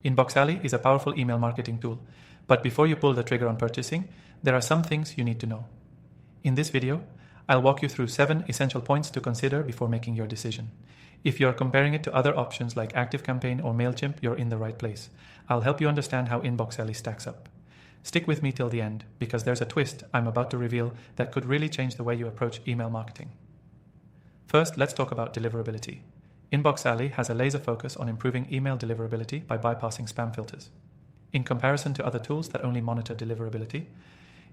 InboxAlly is a powerful email marketing tool, but before you pull the trigger on purchasing, there are some things you need to know. In this video, I'll walk you through 7 essential points to consider before making your decision. If you're comparing it to other options like ActiveCampaign or MailChimp, you're in the right place. I'll help you understand how InboxAlly stacks up. Stick with me till the end, because there's a twist I'm about to reveal that could really change the way you approach email marketing. First, let's talk about deliverability. InboxAlly has a laser focus on improving email deliverability by bypassing spam filters. In comparison to other tools that only monitor deliverability,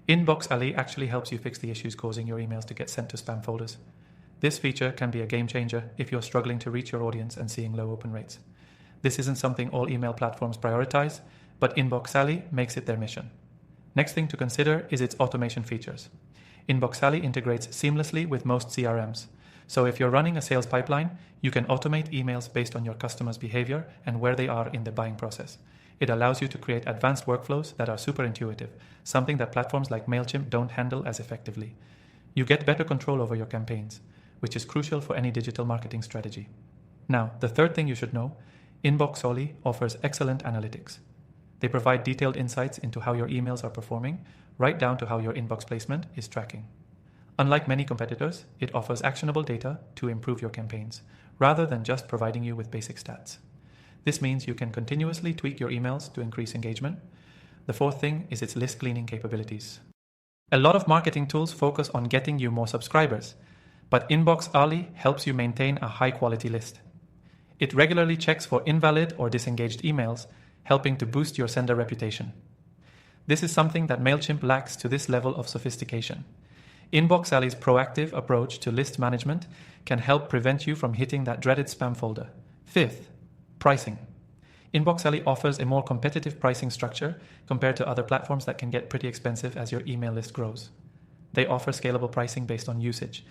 InboxAlly actually helps you fix the issues causing your emails to get sent to spam folders. This feature can be a game changer if you're struggling to reach your audience and seeing low open rates. This isn't something all email platforms prioritize, but InboxAlly makes it their mission. Next thing to consider is its automation features. InboxAlly integrates seamlessly with most CRMs. So if you're running a sales pipeline, you can automate emails based on your customers' behavior and where they are in the buying process. It allows you to create advanced workflows that are super intuitive, something that platforms like MailChimp don't handle as effectively. You get better control over your campaigns, which is crucial for any digital marketing strategy. Now, the third thing you should know, InboxAlly offers excellent analytics. They provide detailed insights into how your emails are performing, right down to how your inbox placement is tracking. Unlike many competitors, it offers actionable data to improve your campaigns, rather than just providing you with basic stats. This means you can continuously tweak your emails to increase engagement. The fourth thing is its list cleaning capabilities. A lot of marketing tools focus on getting you more subscribers, but InboxAlly helps you maintain a high-quality list. It regularly checks for invalid or disengaged emails, helping to boost your sender reputation. This is something that MailChimp lacks to this level of sophistication. InboxAlly's proactive approach to list management can help prevent you from hitting that dreaded spam folder. Fifth, pricing. InboxAlly offers a more competitive pricing structure compared to other platforms that can get pretty expensive as your email list grows. They offer scalable pricing based on usage,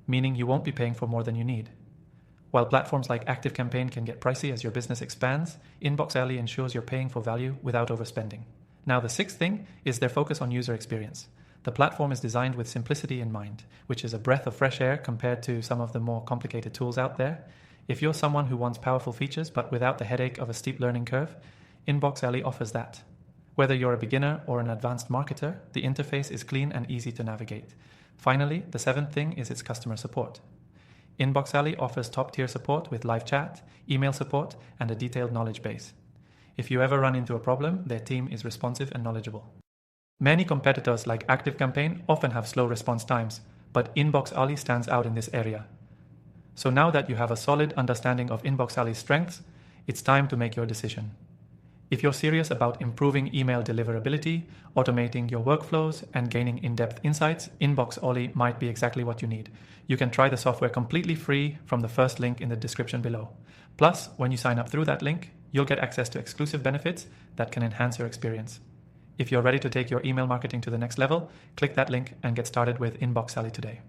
meaning you won't be paying for more than you need. While platforms like ActiveCampaign can get pricey as your business expands, InboxAlly ensures you're paying for value without overspending. Now, the sixth thing is their focus on user experience. The platform is designed with simplicity in mind, which is a breath of fresh air compared to some of the more complicated tools out there. If you're someone who wants powerful features but without the headache of a steep learning curve, InboxAlly offers that. Whether you're a beginner or an advanced marketer, the interface is clean and easy to navigate. Finally, the seventh thing is its customer support. InboxAlly offers top-tier support with live chat, email support, and a detailed knowledge base. If you ever run into a problem, their team is responsive and knowledgeable. Many competitors like ActiveCampaign often have slow response times, but InboxAlly stands out in this area. So now that you have a solid understanding of InboxAlly's strengths, it's time to make your decision. If you're serious about improving email deliverability, automating your workflows, and gaining in-depth insights, InboxAlly might be exactly what you need. You can try the software completely free from the first link in the description below. Plus, when you sign up through that link, you'll get access to exclusive benefits that can enhance your experience. If you're ready to take your email marketing to the next level, click that link and get started with InboxAlly today.